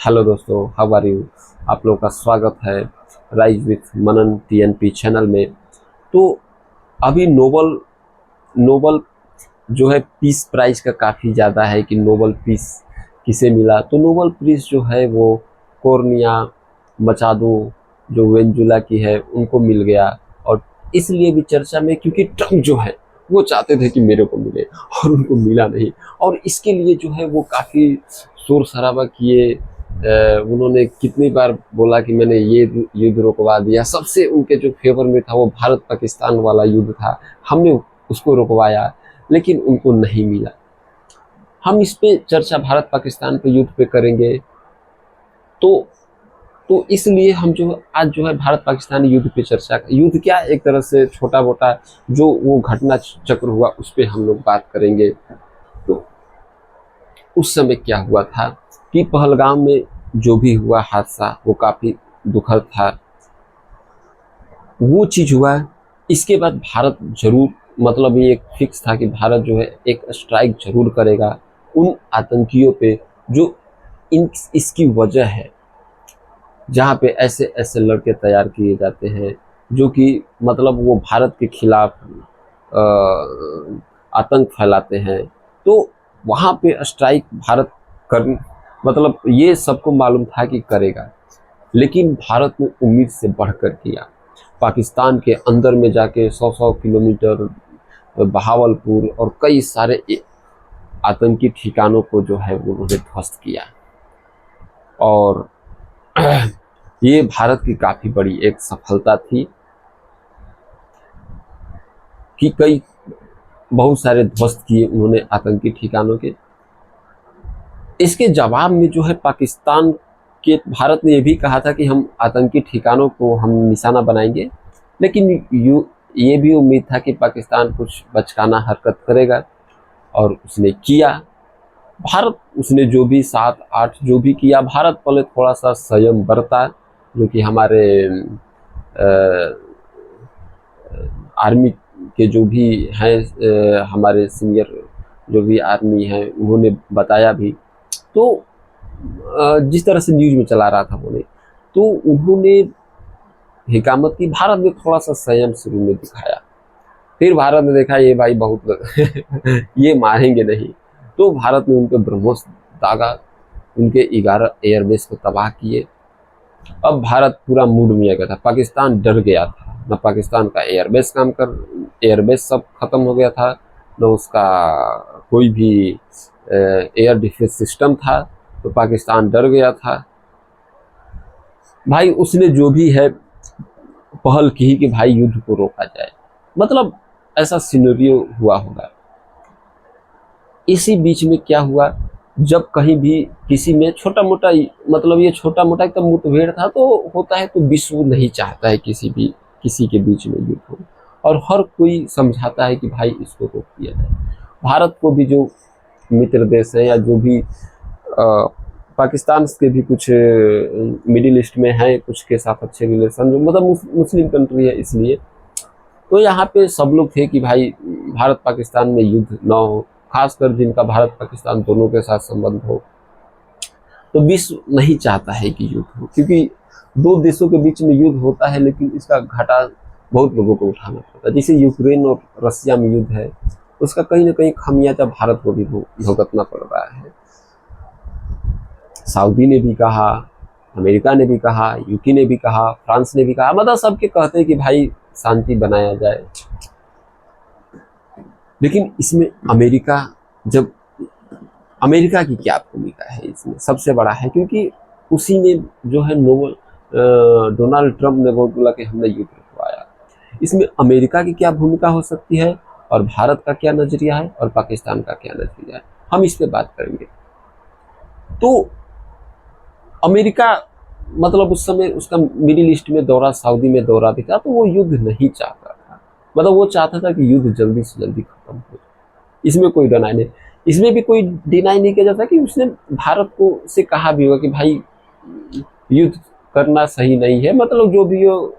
Hello दोस्तों, how are you. आप लोगों का स्वागत है rise with Manan TNP channel में। तो अभी नोबल नोबल जो है पीस प्राइज का काफ़ी ज़्यादा है कि नोबल पीस किसे मिला। तो नोबल पीस जो है वो कोर्निया मचादो जो वेंजुला की है उनको मिल गया। और इसलिए भी चर्चा में क्योंकि ट्रम्प जो है वो चाहते थे कि मेरे को मिले और उनको मिला नहीं। और इसके लिए जो है वो काफ़ी शोर शराबा किए। उन्होंने कितनी बार बोला कि मैंने ये युद्ध रुकवा दिया। सबसे उनके जो फेवर में था वो भारत पाकिस्तान वाला युद्ध था, हमने उसको रुकवाया, लेकिन उनको नहीं मिला। हम इस पे चर्चा भारत पाकिस्तान पे युद्ध पे करेंगे। तो तो इसलिए हम जो आज जो है भारत पाकिस्तान युद्ध पे चर्चा, युद्ध क्या एक तरह से छोटा मोटा जो वो घटना चक्र हुआ उस पर हम लोग बात करेंगे। तो उस समय क्या हुआ था कि पहलगाम में जो भी हुआ हादसा वो काफ़ी दुखद था। वो चीज़ हुआ। इसके बाद भारत जरूर, मतलब ये एक फिक्स था कि भारत जो है एक स्ट्राइक जरूर करेगा उन आतंकियों पे जो इसकी वजह है, जहाँ पे ऐसे ऐसे लड़के तैयार किए जाते हैं जो कि मतलब वो भारत के खिलाफ आतंक फैलाते हैं। तो वहाँ पे स्ट्राइक भारत कर, मतलब ये सबको मालूम था कि करेगा, लेकिन भारत ने उम्मीद से बढ़कर किया। पाकिस्तान के अंदर में जाके 100-100 किलोमीटर बहावलपुर और कई सारे आतंकी ठिकानों को जो है वो उन्होंने ध्वस्त किया। और ये भारत की काफ़ी बड़ी एक सफलता थी कि कई बहुत सारे ध्वस्त किए उन्होंने आतंकी ठिकानों के। इसके जवाब में जो है पाकिस्तान के, भारत ने यह भी कहा था कि हम आतंकी ठिकानों को हम निशाना बनाएंगे, लेकिन ये भी उम्मीद था कि पाकिस्तान कुछ बचकाना हरकत करेगा, और उसने किया। भारत उसने जो भी 7-8 जो भी किया, भारत पहले थोड़ा सा संयम बरता, जो कि हमारे आर्मी के जो भी हैं, हमारे सीनियर जो भी आर्मी हैं उन्होंने बताया भी। तो जिस तरह से न्यूज में चला रहा था उन्होंने, तो उन्होंने हिकामत की। भारत ने थोड़ा सा संयम शुरू में दिखाया, फिर भारत ने देखा ये भाई बहुत ये मारेंगे नहीं, तो भारत ने उनके ब्रह्मोस दागा, उनके 11 एयरबेस को तबाह किए। अब भारत पूरा मूड में आ गया था, पाकिस्तान डर गया था। न पाकिस्तान का एयरबेस सब खत्म हो गया था, न उसका कोई भी एयर डिफेंस सिस्टम था। तो पाकिस्तान डर गया था। भाई उसने जो भी है पहल की कि भाई युद्ध को रोका जाए, मतलब ऐसा सिनेरियो हुआ होगा। इसी बीच में क्या हुआ, जब कहीं भी किसी में छोटा मोटा, मतलब ये छोटा मोटा एकदम मुठभेड़ था तो होता है, तो विश्व नहीं चाहता है किसी के बीच में युद्ध हो, और हर कोई समझाता है कि भाई इसको रोक दिया जाए। भारत को भी जो मित्र देश है या जो भी पाकिस्तान के भी कुछ मिडिल ईस्ट में है, कुछ के साथ अच्छे रिलेशन, जो मतलब मुस्लिम कंट्री है, इसलिए तो यहाँ पे सब लोग थे कि भाई भारत पाकिस्तान में युद्ध ना हो, खासकर जिनका भारत पाकिस्तान दोनों के साथ संबंध हो। तो विश्व नहीं चाहता है कि युद्ध हो, क्योंकि दो देशों के बीच में युद्ध होता है लेकिन इसका घाटा बहुत लोगों को उठाना पड़ता है। जैसे यूक्रेन और रसिया में युद्ध है, उसका कहीं ना कहीं खामियाजा भारत को भी भुगतना पड़ रहा है। सऊदी ने भी कहा, अमेरिका ने भी कहा, यूके ने भी कहा, फ्रांस ने भी कहा, मतलब सबके कहते हैं कि भाई शांति बनाया जाए। लेकिन इसमें अमेरिका की क्या भूमिका है इसमें सबसे बड़ा है, क्योंकि उसी ने जो है डोनाल्ड ट्रंप ने बहुत बोला कि हमने युद्ध रुकवाया। इसमें अमेरिका की क्या भूमिका हो सकती है, और भारत का क्या नजरिया है, और पाकिस्तान का क्या नजरिया है, हम इस पे बात करेंगे। तो अमेरिका, मतलब उस समय उसका मिडिल ईस्ट में दौरा, सऊदी में दौरा भी था, तो वो युद्ध नहीं चाहता था। मतलब वो चाहता था कि युद्ध जल्दी से जल्दी खत्म हो। इसमें कोई डिनाई नहीं, इसमें भी कोई डिनाई नहीं किया जाता कि उसने भारत को से कहा भी होगा कि भाई युद्ध करना सही नहीं है, मतलब जो भी हो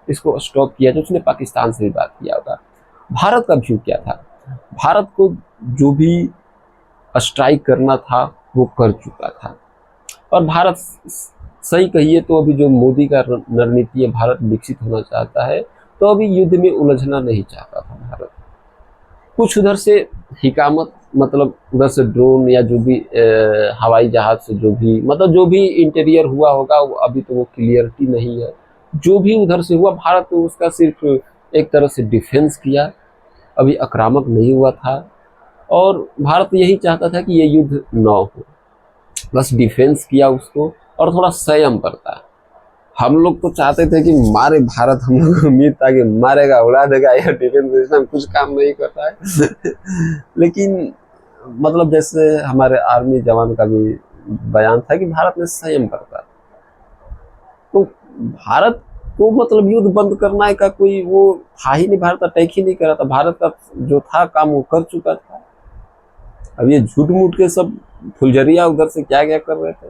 इसको स्टॉप किया। जो उसने पाकिस्तान से भी बात किया होगा। भारत का व्यू क्या था, भारत को जो भी स्ट्राइक करना था वो कर चुका था। और भारत सही कहिए तो अभी जो मोदी का रणनीति है, भारत विकसित होना चाहता है, तो अभी युद्ध में उलझना नहीं चाहता था भारत। कुछ उधर से हिकामत, मतलब उधर से ड्रोन या जो भी हवाई जहाज से जो भी, मतलब जो भी इंटीरियर हुआ होगा, वो अभी तो वो क्लियरिटी नहीं है। जो भी उधर से हुआ, भारत तो उसका सिर्फ एक तरह से डिफेंस किया, अभी आक्रामक नहीं हुआ था। और भारत यही चाहता था कि ये युद्ध न हो, बस डिफेंस किया उसको, और थोड़ा संयम बरता। हम लोग तो चाहते थे कि मारे भारत, हम लोग उम्मीद था कि मारेगा, उड़ा देगा, यह डिफेंस सिस्टम कुछ काम नहीं करता है लेकिन मतलब जैसे हमारे आर्मी जवान का भी बयान था कि भारत ने संयम बरता। तो भारत को मतलब युद्ध बंद करना का कोई वो था ही नहीं, भारत अटैक ही नहीं कर रहा था, भारत का जो था काम वो कर चुका था। अब ये झूठ मूठ के सब फुलझरिया उधर से क्या क्या कर रहे थे।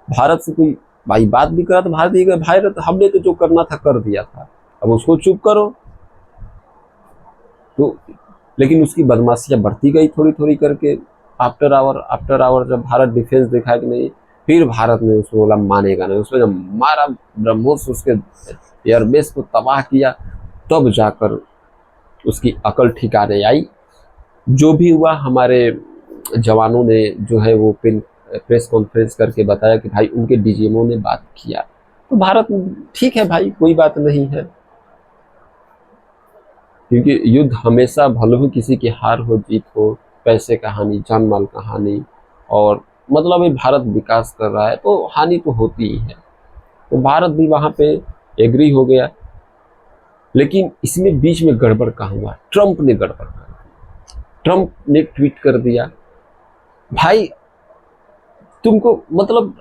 भारत से कोई भाई बात भी करा तो भारत ये भारत हमने तो जो करना था कर दिया था, अब उसको चुप करो। तो लेकिन उसकी बदमाशियां बढ़ती गई थोड़ी थोड़ी करके। आफ्टर आवर जब भारत डिफेंस दिखा कि नहीं, फिर भारत ने उसको बोला मानेगा नहीं, उसमें जब मारा ब्रह्मोस, उसके एयरबेस को तबाह किया, तब जाकर उसकी अकल ठिकाने आई। जो भी हुआ, हमारे जवानों ने जो है वो प्रेस कॉन्फ्रेंस करके बताया कि भाई उनके डीजीएमओ ने बात किया, तो भारत ठीक है भाई, कोई बात नहीं है। क्योंकि युद्ध हमेशा, भले ही किसी की हार हो जीत हो, पैसे का हानि, जान माल का हानि, और मतलब ये भारत विकास कर रहा है तो हानि तो होती ही है। तो भारत भी वहां पे एग्री हो गया। लेकिन इसमें बीच में गड़बड़ कहाँ हुआ? ट्रंप ने गड़बड़ कर दिया। ट्रंप ने ट्वीट कर दिया, भाई तुमको मतलब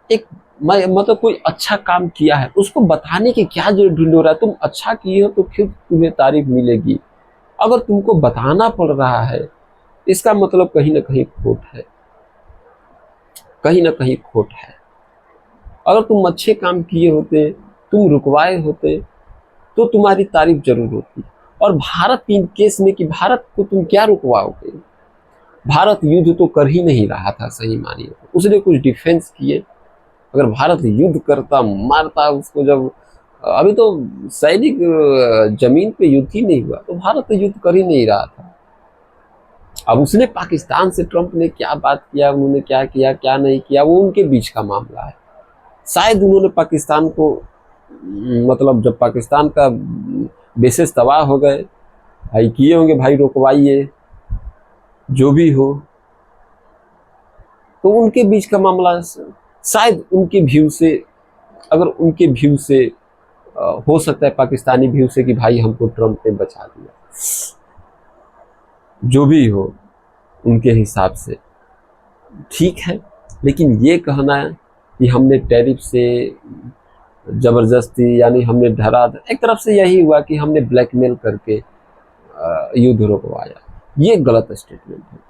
एक मतलब कोई अच्छा काम किया है उसको बताने की क्या जरूरत ढूंढ रहा है? तुम अच्छा किए हो तो फिर तुम्हें तारीफ मिलेगी। अगर तुमको बताना पड़ रहा है, इसका मतलब कहीं ना कहीं खोट है, कहीं ना कहीं खोट है। अगर तुम अच्छे काम किए होते, तुम रुकवाए होते, तो तुम्हारी तारीफ जरूर होती। और भारत के केस में कि भारत को तुम क्या रुकवाओगे? भारत युद्ध तो कर ही नहीं रहा था, सही मानिए तो उसने कुछ डिफेंस किए। अगर भारत युद्ध करता, मारता उसको, जब अभी तो सैनिक जमीन पे युद्ध ही नहीं हुआ, तो भारत तो युद्ध कर ही नहीं रहा था। अब उसने पाकिस्तान से, ट्रंप ने क्या बात किया, उन्होंने क्या किया क्या नहीं किया, वो उनके बीच का मामला है। शायद उन्होंने पाकिस्तान को, मतलब जब पाकिस्तान का बेसिस तबाह हो गए, भाई किए होंगे भाई रुकवाइए, जो भी हो, तो उनके बीच का मामला है। शायद उनके व्यू से, अगर उनके व्यू से हो सकता है पाकिस्तानी व्यू से कि भाई हमको ट्रंप ने बचा दिया, जो भी हो उनके हिसाब से ठीक है। लेकिन ये कहना कि हमने टैरिफ से जबरदस्ती, यानी हमने डरा, एक तरफ से यही हुआ कि हमने ब्लैकमेल करके युद्ध रोकवाया, ये गलत स्टेटमेंट है।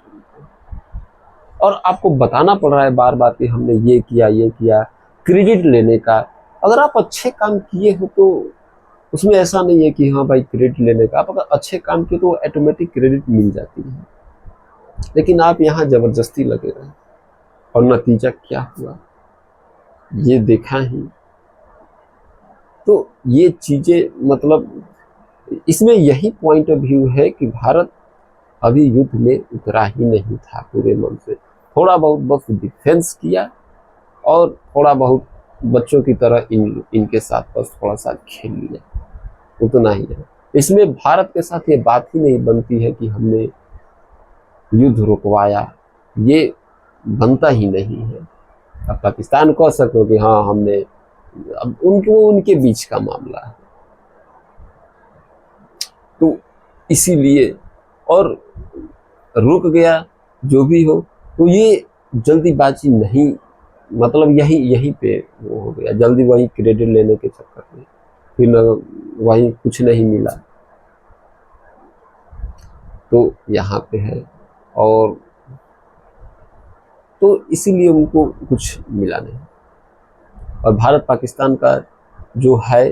और आपको बताना पड़ रहा है बार बार कि हमने ये किया, क्रेडिट लेने का। अगर आप अच्छे काम किए हो तो उसमें ऐसा नहीं है कि हाँ भाई क्रेडिट लेने का, आप अगर अच्छे काम किए तो ऑटोमेटिक क्रेडिट मिल जाती है। लेकिन आप यहाँ जबरदस्ती लगे रहे, और नतीजा क्या हुआ ये देखा ही। तो ये चीजें, मतलब इसमें यही पॉइंट ऑफ व्यू है कि भारत अभी युद्ध में उतरा ही नहीं था पूरे मन से। थोड़ा बहुत बस डिफेंस किया, और थोड़ा बहुत बच्चों की तरह इनके साथ बस थोड़ा सा खेल लिया, उतना ही है। इसमें भारत के साथ ये बात ही नहीं बनती है कि हमने युद्ध रुकवाया, ये बनता ही नहीं है। अब पाकिस्तान कह सको कि हाँ हमने, अब उनके बीच का मामला है। तो इसीलिए, और रुक गया जो भी हो, तो ये जल्दीबाजी नहीं, मतलब यहीं पे वो हो गया, जल्दी वही क्रेडिट लेने के चक्कर में फिर न वही कुछ नहीं मिला, तो यहाँ पे है। और तो इसीलिए उनको कुछ मिला नहीं। और भारत पाकिस्तान का जो है,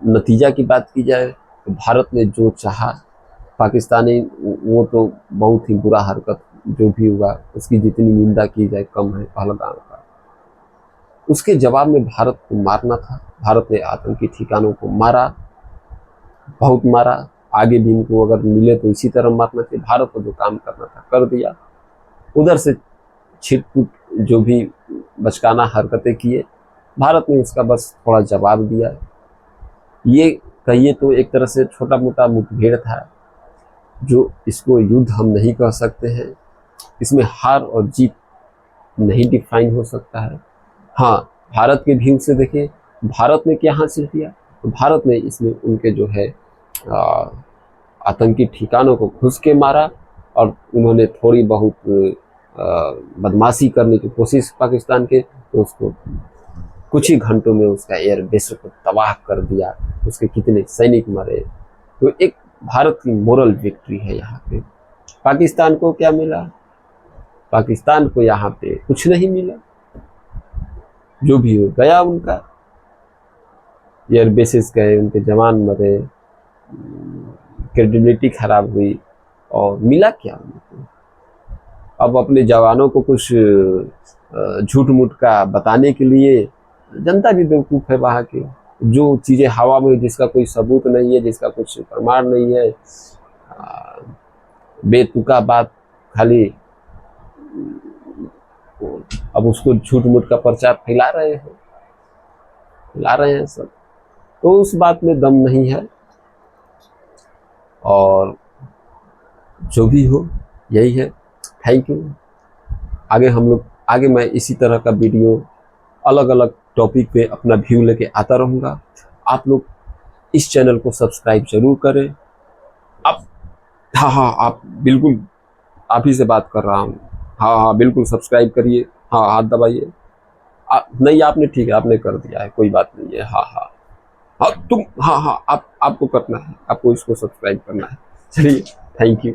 नतीजा की बात की जाए तो भारत ने जो चाहा, पाकिस्तानी वो तो बहुत ही बुरा हरकत जो भी हुआ, उसकी जितनी निंदा की जाए कम है पहलगाम का। उसके जवाब में भारत को मारना था। भारत ने आतंकी ठिकानों को मारा, बहुत मारा। आगे भी इनको अगर मिले तो इसी तरह मारना चाहिए। भारत को जो काम करना था कर दिया। उधर से छिटपुट जो भी बचकाना हरकतें किए, भारत ने उसका बस थोड़ा जवाब दिया। ये कहिए तो एक तरह से छोटा मोटा मुठभेड़ था, जो इसको युद्ध हम नहीं कह सकते हैं। इसमें हार और जीत नहीं डिफाइन हो सकता है। हाँ, भारत के व्यू से देखें, भारत ने क्या हासिल किया, तो भारत ने इसमें उनके जो है आतंकी ठिकानों को घुस के मारा, और उन्होंने थोड़ी बहुत बदमाशी करने की कोशिश पाकिस्तान के, तो उसको कुछ ही घंटों में उसका एयर बेस को तबाह कर दिया। उसके कितने सैनिक मरे। तो एक भारत की मोरल विक्ट्री है यहाँ पे। पाकिस्तान को क्या मिला? पाकिस्तान को यहाँ पे कुछ नहीं मिला। जो भी हो गया उनका, एयर बेसिस गए, उनके जवान मरे, क्रेडिबिलिटी खराब हुई, और मिला क्या उनको? अब अपने जवानों को कुछ झूठ मूठ का बताने के लिए जनता भी बेवकूफ़ है वहाँ की। जो चीज़ें हवा में, जिसका कोई सबूत नहीं है, जिसका कुछ प्रमाण नहीं है, बेतुका बात खाली, अब उसको झूठ मूठ का प्रचार फैला रहे हैं सब। तो उस बात में दम नहीं है। और जो भी हो, यही है। Thank you. आगे मैं इसी तरह का वीडियो अलग अलग टॉपिक पे अपना व्यू लेके आता रहूँगा। आप लोग इस चैनल को सब्सक्राइब जरूर करें। आप हाँ, आप बिल्कुल, आप ही से बात कर रहा हूँ। हाँ, बिल्कुल सब्सक्राइब करिए। हाँ, हाथ दबाइए। नहीं, आपने, ठीक है, आपने कर दिया है, कोई बात नहीं है। हाँ, तुम, आपको करना है, आपको इसको सब्सक्राइब करना है। चलिए, थैंक यू।